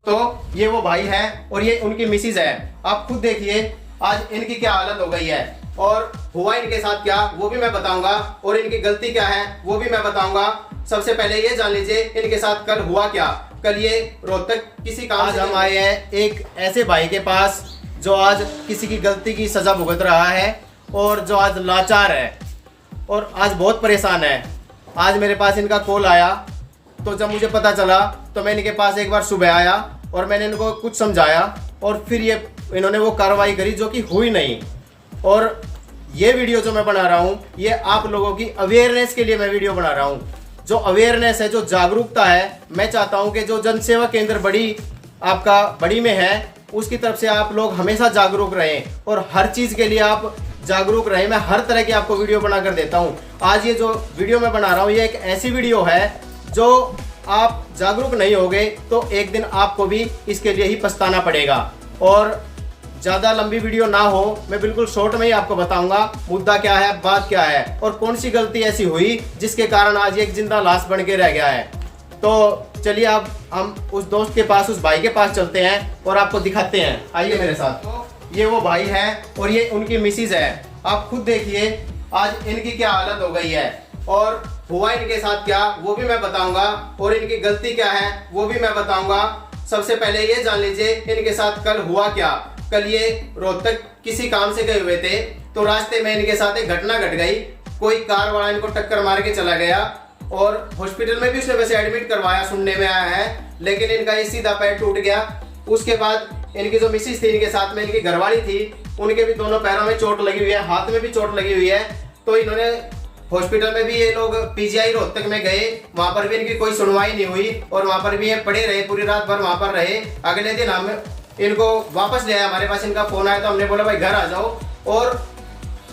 तो ये वो भाई हैं और ये उनकी मिसिज है। आप खुद देखिए आज इनकी क्या हालत हो गई है और हुआ इनके साथ क्या वो भी मैं बताऊंगा और इनकी गलती क्या है वो भी मैं बताऊंगा। सबसे पहले ये जान लीजिए इनके साथ कल हुआ क्या। कल ये रोहतक किसी काम से हम आए हैं एक ऐसे भाई के पास जो आज किसी की गलती की सजा भुगत रहा है और जो आज लाचार है और आज बहुत परेशान है। आज मेरे पास इनका कॉल आया तो जब मुझे पता चला तो मैं इनके पास एक बार सुबह आया और मैंने इनको कुछ समझाया और फिर इन्होंने वो कार्रवाई करी जो कि हुई नहीं। और ये वीडियो जो मैं बना रहा हूँ ये आप लोगों की अवेयरनेस के लिए मैं वीडियो बना रहा हूँ। जो अवेयरनेस है, जो जागरूकता है, मैं चाहता हूँ कि जो जनसेवा केंद्र बड़ी में है उसकी तरफ से आप लोग हमेशा जागरूक रहें और हर चीज़ के लिए आप जागरूक रहें। मैं हर तरह की आपको वीडियो बना कर देता हूँ। आज ये जो वीडियो मैं बना रहा हूँ ये एक ऐसी वीडियो है जो आप जागरूक नहीं होगे तो एक दिन आपको भी इसके लिए ही पछताना पड़ेगा। और ज़्यादा लंबी वीडियो ना हो, मैं बिल्कुल शॉर्ट में ही आपको बताऊंगा मुद्दा क्या है, बात क्या है और कौन सी गलती ऐसी हुई जिसके कारण आज एक जिंदा लाश बन के रह गया है। तो चलिए अब हम उस दोस्त के पास, उस भाई के पास चलते हैं और आपको दिखाते हैं। आइए मेरे साथ। तो ये वो भाई हैं और ये उनकी मिसिज है। आप खुद देखिए आज इनकी क्या हालत हो गई है और हुआ इनके साथ क्या वो भी मैं बताऊंगा और इनकी गलती क्या है वो भी मैं बताऊंगा। सबसे पहले ये जान लीजिए इनके साथ कल हुआ क्या। कल ये रोहतक किसी काम से गए हुए थे तो रास्ते में इनके साथ एक घटना घट गई। कोई कार वाला इनको टक्कर मार के चला गया और हॉस्पिटल में भी उसने वैसे एडमिट करवाया, सुनने में आया है, लेकिन इनका ये सीधा पैर टूट गया। उसके बाद इनकी जो मिसिज थी, इनके साथ में इनकी घरवाली थी, उनके भी दोनों पैरों में चोट लगी हुई है, हाथ में भी चोट लगी हुई है। तो इन्होंने हॉस्पिटल में भी ये लोग पीजीआई रोहतक में गए, वहां पर भी इनकी कोई सुनवाई नहीं हुई और वहां पर भी ये पड़े रहे, पूरी रात भर वहां पर रहे। अगले दिन हम इनको वापस ले आए, हमारे पास इनका फोन आया तो हमने बोला भाई घर आ जाओ। और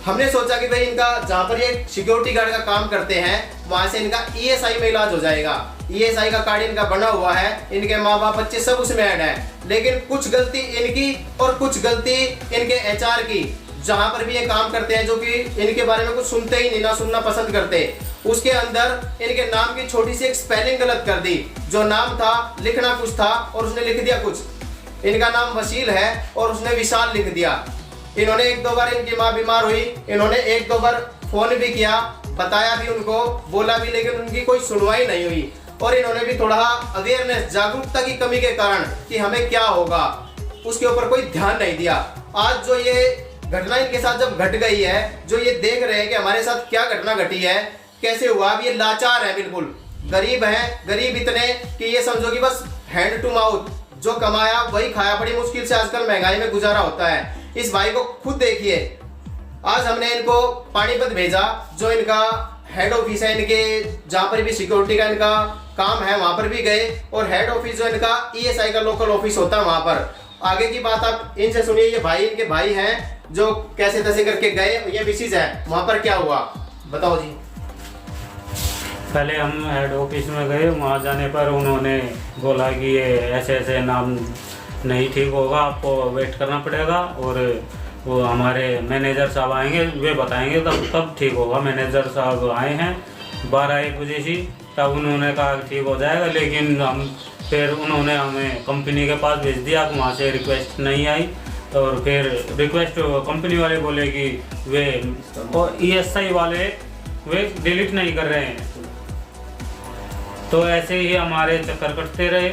हमने सोचा कि भाई इनका जहाँ पर ये सिक्योरिटी गार्ड का काम करते हैं वहां से इनका ईएसआई में इलाज हो जाएगा। ईएसआई का कार्ड इनका बना हुआ है, इनके माँ बाप बच्चे सब उसमें ऐड है। लेकिन कुछ गलती इनकी और कुछ गलती इनके एचआर की, जहां पर भी ये काम करते हैं, जो कि इनके बारे में कुछ सुनते ही नहीं, ना सुनना पसंद करते। उसके अंदर इनके नाम की छोटी सी एक स्पेलिंग गलत कर दी। जो नाम था लिखना कुछ था और उसने लिख दिया कुछ। इनका नाम वसील है और उसने विशाल लिख दिया। इन्होंने एक दो बार, इनकी माँ बीमार हुई, इन्होंने एक दो बार फोन भी किया, बताया भी उनको, बोला भी, लेकिन उनकी कोई सुनवाई नहीं हुई। और इन्होंने भी थोड़ा अवेयरनेस, जागरूकता की कमी के कारण कि हमें क्या होगा, उसके ऊपर कोई ध्यान नहीं दिया। आज जो ये घटना इनके साथ जब घट गई है, जो ये देख रहे हैं कि हमारे साथ क्या घटना घटी है, कैसे हुआ, अब ये लाचार है, बिल्कुल गरीब है। गरीब इतने कि ये समझो कि बस हैंड टू माउथ, जो कमाया वही खाया। बड़ी मुश्किल से आजकल महंगाई में गुजारा होता है। इस भाई को खुद देखिए। आज हमने इनको पानीपत भेजा, जो इनका हेड ऑफिस है, इनके जहाँ पर भी सिक्योरिटी का इनका काम है वहां पर भी गए और हेड ऑफिस जो इनका ईएसआई का लोकल ऑफिस होता है वहां पर। आगे की बात आप इनसे सुनिए। ये भाई इनके भाई हैं जो कैसे तैसे करके गए, ये मिसिज है, वहां पर क्या हुआ बताओ जी। पहले हम हेड ऑफिस में गए, वहाँ जाने पर उन्होंने बोला कि ये ऐसे ऐसे नाम नहीं ठीक होगा, आपको वेट करना पड़ेगा और वो हमारे मैनेजर साहब आएंगे, वे बताएंगे तब ठीक होगा। मैनेजर साहब आए हैं 12-1 बजे से, तब उन्होंने कहा ठीक हो जाएगा। लेकिन फिर उन्होंने हमें कंपनी के पास भेज दिया, वहाँ से रिक्वेस्ट नहीं आई और फिर रिक्वेस्ट कंपनी वाले बोले कि वे और ईएसआई वाले वे डिलीट नहीं कर रहे हैं। तो ऐसे ही हमारे चक्कर कटते रहे।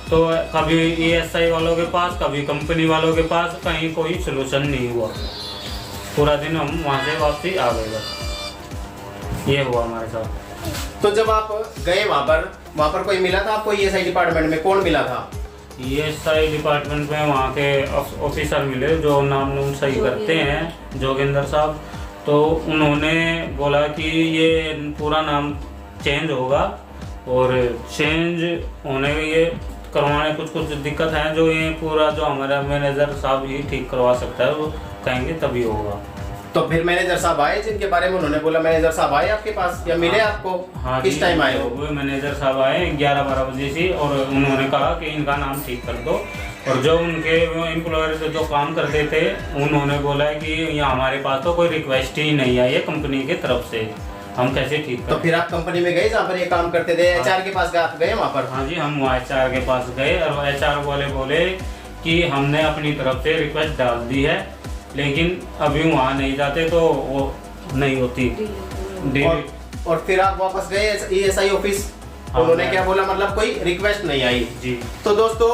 तो कभी ईएसआई वालों के पास, कभी कंपनी वालों के पास, कहीं कोई सलूशन नहीं हुआ। पूरा दिन हम वहाँ से वापसी आ गए, बस ये हुआ हमारे साथ। तो जब आप गए वहाँ पर कोई मिला था आपको ईएसआई डिपार्टमेंट में? कौन मिला था? ईएसआई डिपार्टमेंट में वहाँ के ऑफिसर मिले जो नाम सही करते हैं, जोगिंदर साहब। तो उन्होंने बोला कि ये पूरा नाम चेंज होगा और चेंज होने के ये करवाने कुछ दिक्कत है, जो ये पूरा जो हमारा मैनेजर साहब ही ठीक करवा सकता है, वो कहेंगे तभी होगा। तो फिर मैनेजर साहब आए जिनके बारे में उन्होंने बोला? मैनेजर साहब आए आपके पास या मिले आपको? हाँ, किस टाइम आए वो मैनेजर साहब आए 11-12 बजे से और उन्होंने कहा कि इनका नाम ठीक कर दो। और जो उनके एम्प्लॉयर से जो काम करते थे उन्होंने बोला कि यहाँ हमारे पास तो कोई रिक्वेस्ट ही नहीं आई है कंपनी की तरफ से, हम कैसे ठीक तो करें? फिर आप कंपनी में गए जहाँ पर ये काम करते थे, एचआर के पास आप गए वहाँ पर? हाँ जी, हम वहाँ HR के पास गए और HR वाले बोले कि हमने अपनी तरफ से रिक्वेस्ट डाल दी है, लेकिन अभी वहाँ नहीं जाते तो वो नहीं होती डील। और फिर आप वापस गए ESI ऑफिस, उन्होंने क्या बोला, मतलब कोई रिक्वेस्ट नहीं आई जी। तो दोस्तों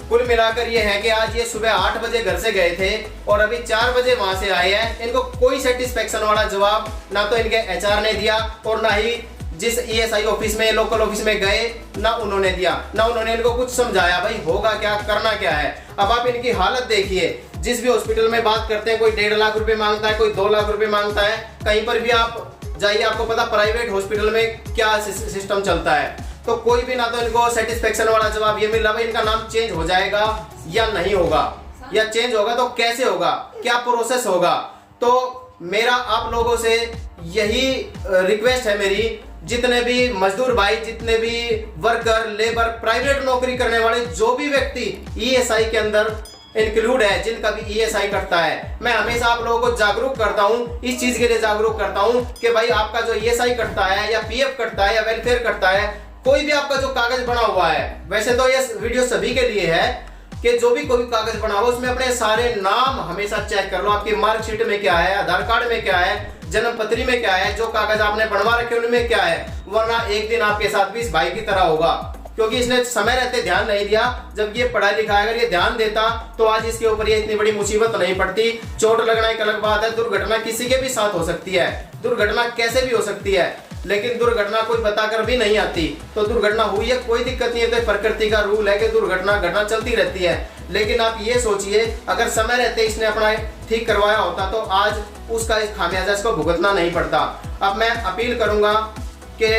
कुल मिलाकर ये है कि आज ये सुबह 8 बजे घर से गए थे और अभी 4 बजे वहां से आए हैं। इनको कोई सेटिस्फेक्शन वाला जवाब ना तो इनके HR ने दिया और ना ही जिस ESI ऑफिस में, लोकल ऑफिस में गए, ना उन्होंने दिया, ना उन्होंने इनको कुछ समझाया भाई होगा क्या, करना क्या है। अब आप इनकी हालत देखिए, जिस भी हॉस्पिटल में बात करते हैं कोई 1.5 लाख रुपए मांगता है, कोई 2 लाख रुपए मांगता है। कहीं पर भी आप जाइए, आपको पता प्राइवेट हॉस्पिटल में क्या सिस्टम चलता है। तो कोई भी ना तो इनको सेटिस्फेक्शन वाला जवाब ये मिल रहा भाई इनका नाम चेंज हो जाएगा या नहीं होगा, या चेंज होगा तो कैसे होगा, क्या प्रोसेस होगा। तो मेरा आप लोगों से यही रिक्वेस्ट है मेरी, जितने भी मजदूर भाई, जितने भी वर्कर, लेबर, प्राइवेट नौकरी करने वाले जो भी व्यक्ति ESI के अंदर इंक्लूड है, जिनका भी ESI कटता है, मैं हमेशा आप लोगों को जागरूक करता हूं, इस चीज के लिए जागरूक करता हूं कि भाई आपका जो ESI कटता है या PF कटता है या वेलफेयर कटता है, कोई भी आपका जो कागज बना हुआ है, वैसे तो ये वीडियो सभी के लिए है कि जो भी कोई कागज बना हुआ उसमें अपने सारे नाम हमेशा चेक कर लो। आपकी मार्कशीट में क्या है, आधार कार्ड में क्या है, जन्म पत्री में क्या है, जो कागज आपने बनवा रखे उनमें क्या है, वरना एक दिन आपके साथ भी इस भाई की तरह होगा। क्योंकि इसने समय रहते ध्यान नहीं दिया। जब ये पढ़ा लिखा अगर ये ध्यान देता तो आज इसके ऊपर ये इतनी बड़ी मुसीबत नहीं पड़ती। चोट लगना एक अलग बात है, दुर्घटना किसी के भी साथ हो सकती है, दुर्घटना कैसे भी हो सकती है, लेकिन दुर्घटना कोई बताकर भी नहीं आती। तो दुर्घटना हुई है, कोई दिक्कत नहीं है, तो प्रकृति का रूल है कि दुर्घटना घटना चलती रहती है। लेकिन आप ये सोचिए, अगर समय रहते इसने अपना ठीक करवाया होता तो आज उसका इस खामियाजा इसको भुगतना नहीं पड़ता। अब मैं अपील करूंगा कि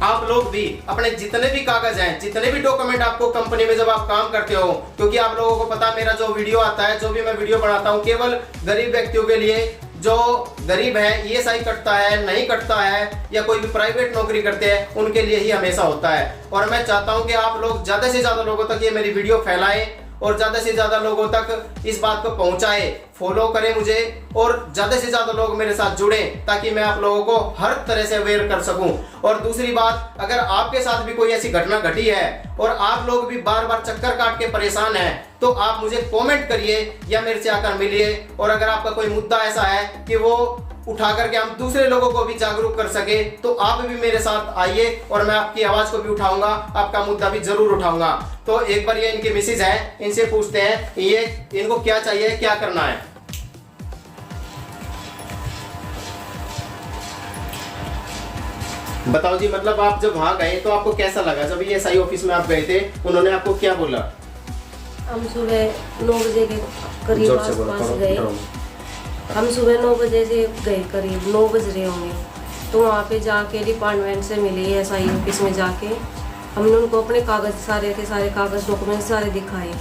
आप लोग भी अपने जितने भी कागज हैं, जितने भी डॉक्यूमेंट आपको कंपनी में जब आप काम करते हो, क्योंकि आप लोगों को पता मेरा जो वीडियो आता है, जो भी मैं वीडियो बनाता हूँ, केवल गरीब व्यक्तियों के लिए, जो गरीब है, ESI कटता है, नहीं कटता है, या कोई भी प्राइवेट नौकरी करते हैं, उनके लिए ही हमेशा होता है। और मैं चाहता हूं कि आप लोग ज्यादा से ज्यादा लोगों तक ये मेरी वीडियो फैलाएं और ज्यादा से ज्यादा लोगों तक इस बात को पहुंचाएं, फॉलो करें मुझे और ज्यादा से ज्यादा लोग मेरे साथ जुड़े, ताकि मैं आप लोगों को हर तरह से अवेयर कर सकूं। और दूसरी बात, अगर आपके साथ भी कोई ऐसी घटना घटी है और आप लोग भी बार बार चक्कर काट के परेशान हैं, तो आप मुझे कमेंट करिए या मेरे से आकर मिलिए। और अगर आपका कोई मुद्दा ऐसा है कि वो उठा करके हम दूसरे लोगों को भी जागरूक कर सके, तो आप भी मेरे साथ आइए और मैं आपकी आवाज को भी उठाऊंगा, आपका मुद्दा भी जरूर उठाऊंगा। तो एक बार ये इनके मिसेज है, इनसे पूछते हैं ये इनको क्या चाहिए, क्या करना है। बताओ जी, मतलब आप जब वहां गए तो आपको कैसा लगा? जब ESI ऑफिस में आप गए थे, उन्होंने आपको क्या बोला? हम सुबह 9 बजे के करीब आसपास गए। हम सुबह 9 बजे से गए, करीब 9 बज रहे होंगे। तो वहाँ पे जाके डिपार्टमेंट से मिले, ESI ऑफिस में जाके हमने उनको अपने कागज़ सारे के सारे कागज़ डॉक्यूमेंट सारे दिखाए।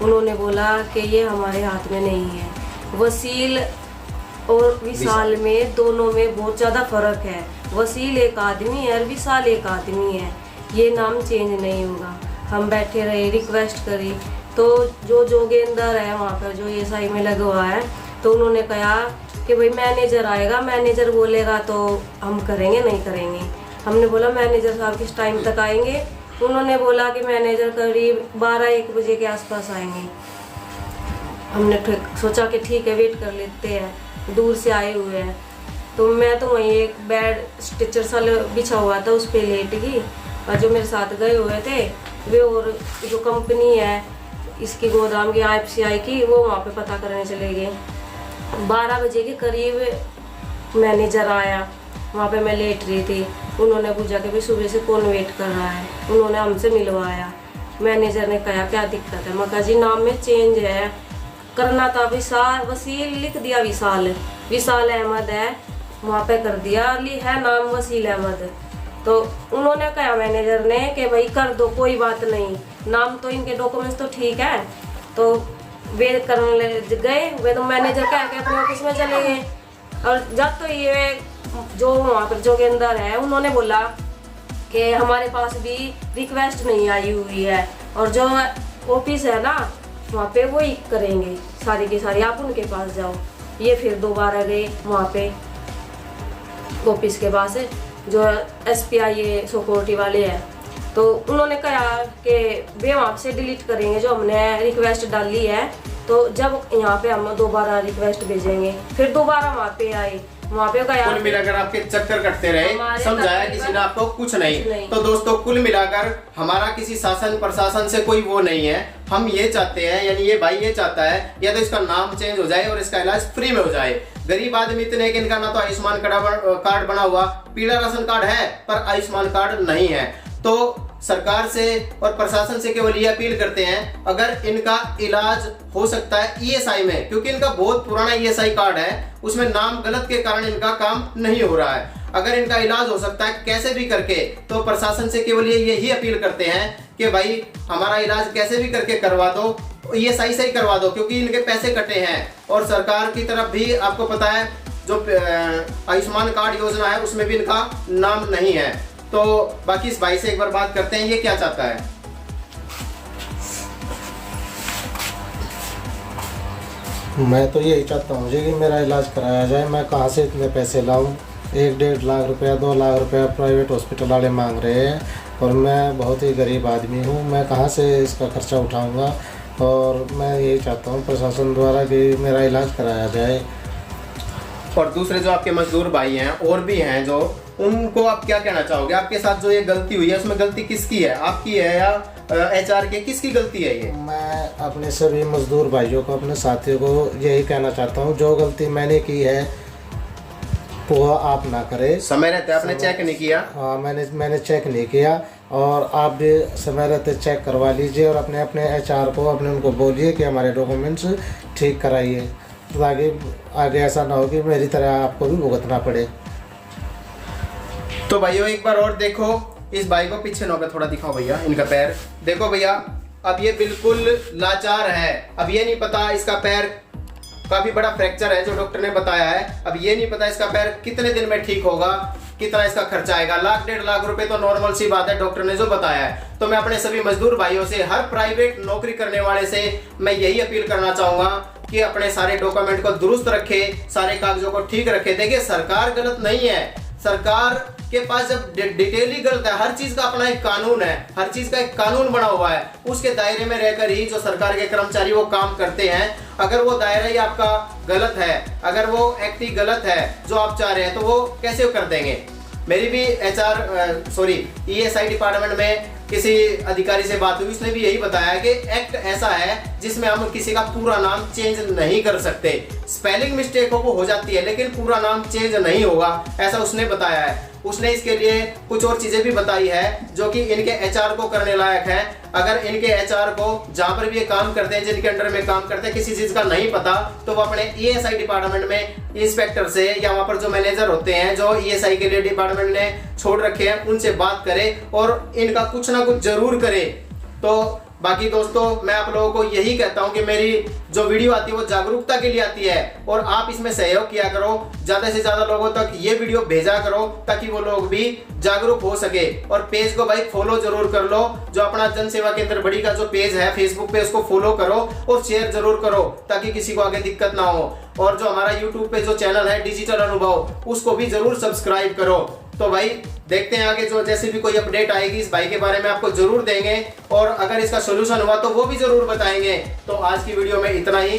उन्होंने बोला कि ये हमारे हाथ में नहीं है। वसील और विशाल में दोनों में बहुत ज़्यादा फ़र्क है। वसील एक आदमी है और विशाल एक आदमी है, ये नाम चेंज नहीं होगा। हम बैठे रहे, रिक्वेस्ट करी, तो जो जोगेंद्र है वहाँ पर जो ESI में लगा हुआ है, तो उन्होंने कहा कि भाई मैनेजर आएगा, मैनेजर बोलेगा तो हम करेंगे, नहीं करेंगे। हमने बोला मैनेजर साहब किस टाइम तक आएंगे? उन्होंने बोला कि मैनेजर करीब 12-1 बजे के आसपास आएंगे। हमने सोचा कि ठीक है, वेट कर लेते हैं, दूर से आए हुए हैं। तो मैं तो वहीं एक बेड स्ट्रेचर सा बिछा हुआ था, उस पर लेट गई, और जो मेरे साथ गए हुए थे वे, और जो कंपनी है इसकी गोदाम की IFCI की, वो वहाँ पे पता करने चले गए। 12 बजे के करीब मैनेजर आया, वहाँ पे मैं लेट रही थी। उन्होंने पूछा कि भाई सुबह से कौन वेट कर रहा है, उन्होंने हमसे मिलवाया। मैनेजर ने कहा क्या दिक्कत है? मैं कहा जी नाम में चेंज है, करना था विशाल, वसील लिख दिया विशाल, विशाल अहमद है, वहाँ पे कर दिया, है नाम वसील अहमद। तो उन्होंने कहा मैनेजर ने कि भाई कर दो, कोई बात नहीं, नाम तो इनके डॉक्यूमेंट्स तो ठीक है। तो वे करने गए, वे तो मैनेजर कह के अपने ऑफिस में चले गए। और जब तो ये जो वहाँ पर जोगेंद्र है, उन्होंने बोला कि हमारे पास भी रिक्वेस्ट नहीं आई हुई है, और जो ऑफिस है ना वहाँ पे वो ही करेंगे सारी की सारी, आप उनके पास जाओ। ये फिर दोबारा गए वहाँ पे, ऑफिस के पास है, जो SPI सिक्योरिटी वाले हैं। तो उन्होंने कहा कि वे वहाँ से डिलीट करेंगे जो हमने रिक्वेस्ट डाली है, तो जब यहाँ पे हम दोबारा रिक्वेस्ट भेजेंगे। फिर दोबारा वहाँ पे आए, वहाँ पे गया, कुल मिलाकर आपके चक्कर कटते रहे, समझाया किसी ने आपको कुछ नहीं। तो दोस्तों कुल मिलाकर हमारा किसी शासन प्रशासन से कोई वो नहीं है। हम ये चाहते हैं, यानी ये भाई ये चाहता है या तो इसका नाम चेंज हो जाए और इसका इलाज फ्री में हो जाए। गरीब आदमी इतने कि इनका ना तो आयुष्मान कार्ड बना हुआ, पीला राशन कार्ड है पर आयुष्मान कार्ड नहीं है। तो सरकार से और प्रशासन से केवल ये अपील करते हैं, अगर इनका इलाज हो सकता है ESI में, क्योंकि इनका बहुत पुराना ESI कार्ड है, उसमें नाम गलत के कारण इनका काम नहीं हो रहा है। अगर इनका इलाज हो सकता है कैसे भी करके, तो प्रशासन से केवल यही अपील करते हैं कि भाई हमारा इलाज कैसे भी करके करवा दो, ESI से ही करवा दो, क्योंकि इनके पैसे कटे हैं। और सरकार की तरफ भी आपको पता है जो आयुष्मान कार्ड योजना है उसमें भी इनका नाम नहीं है। तो बाकी इस भाई से एक बार बात करते हैं, ये क्या चाहता है। मैं तो यही चाहता हूँ जी कि मेरा इलाज कराया जाए। मैं कहाँ से इतने पैसे लाऊं? 1-1.5 लाख रुपया, 2 लाख रुपया प्राइवेट हॉस्पिटल वाले मांग रहे हैं और मैं बहुत ही गरीब आदमी हूँ। मैं कहाँ से इसका खर्चा उठाऊँगा? और मैं यही चाहता हूँ प्रशासन द्वारा कि मेरा इलाज कराया जाए। और दूसरे जो आपके मजदूर भाई हैं और भी हैं, जो उनको आप क्या कहना चाहोगे? आपके साथ जो ये गलती हुई है उसमें गलती किसकी है, आपकी है या HR की? किसकी गलती है ये? मैं अपने सभी मजदूर भाइयों को, अपने साथियों को यही कहना चाहता हूँ, जो गलती मैंने की है वो आप ना करें। समय रहते आपने चेक नहीं किया? हाँ, मैंने चेक नहीं किया और आप भी समय रहते चेक करवा लीजिए और अपने HR को उनको बोलिए कि हमारे डॉक्यूमेंट्स ठीक कराइए, ताकि आगे ऐसा ना हो कि मेरी तरह आपको भी भुगतना पड़े। तो भाइयों एक बार और देखो, इस भाई को पीछे ना थोड़ा दिखाओ भैया, इनका पैर देखो भैया। अब ये बिल्कुल लाचार है, अब ये नहीं पता इसका पैर काफी बड़ा फ्रैक्चर है जो डॉक्टर ने बताया है। अब ये नहीं पता इसका पैर कितने दिन में ठीक होगा, कितना इसका खर्चा आएगा। 1-1.5 लाख रुपए तो नॉर्मल सी बात है, डॉक्टर ने जो बताया है। तो मैं अपने सभी मजदूर भाइयों से, हर प्राइवेट नौकरी करने वाले से मैं यही अपील करना चाहूंगा कि अपने सारे डॉक्यूमेंट को दुरुस्त रखे, सारे कागजों को ठीक रखे। देखिए सरकार गलत नहीं है, सरकार के पास जब डिटेल ही गलत है, हर चीज का अपना एक कानून है, हर चीज का एक कानून बना हुआ है, उसके दायरे में रहकर ही जो सरकार के कर्मचारी वो काम करते हैं। अगर वो दायरा ही आपका गलत है, अगर वो एक्ट ही गलत है जो आप चाह रहे हैं, तो वो कैसे कर देंगे? मेरी भी ESI डिपार्टमेंट में किसी अधिकारी से बात हुई, उसने भी यही बताया कि एक्ट ऐसा है जिसमें हम किसी का पूरा नाम चेंज नहीं कर सकते। स्पेलिंग मिस्टेक हो जाती है, लेकिन पूरा नाम चेंज नहीं होगा, ऐसा उसने बताया है। उसने इसके लिए कुछ और चीजें भी बताई है जो कि इनके HR को करने लायक है। अगर इनके HR को जहां पर भी ये काम करते हैं, जिनके अंडर में काम करते हैं, किसी चीज का नहीं पता, तो वो अपने ESI डिपार्टमेंट में इंस्पेक्टर से या वहां पर जो मैनेजर होते हैं जो ESI के लिए डिपार्टमेंट ने छोड़ रखे हैं, उनसे बात करे और इनका कुछ ना कुछ जरूर करे। तो बाकी दोस्तों मैं आप लोगों को यही कहता हूं कि मेरी जो वीडियो आती है वो जागरूकता के लिए आती है और आप इसमें सहयोग किया करो, ज्यादा से ज्यादा लोगों तक ये वीडियो भेजा करो ताकि वो लोग भी जागरूक हो सके। और पेज को भाई फॉलो जरूर कर लो, जो अपना जन सेवा केंद्र बड़ी का जो पेज है फेसबुक पे, उसको फॉलो करो और शेयर जरूर करो ताकि किसी को आगे दिक्कत ना हो। और जो हमारा यूट्यूब पे जो चैनल है डिजिटल अनुभव, उसको भी जरूर सब्सक्राइब करो। तो भाई देखते हैं आगे जो जैसे भी कोई अपडेट आएगी इस भाई के बारे में आपको जरूर देंगे और अगर इसका सोल्यूशन हुआ तो वो भी जरूर बताएंगे। तो आज की वीडियो में इतना ही।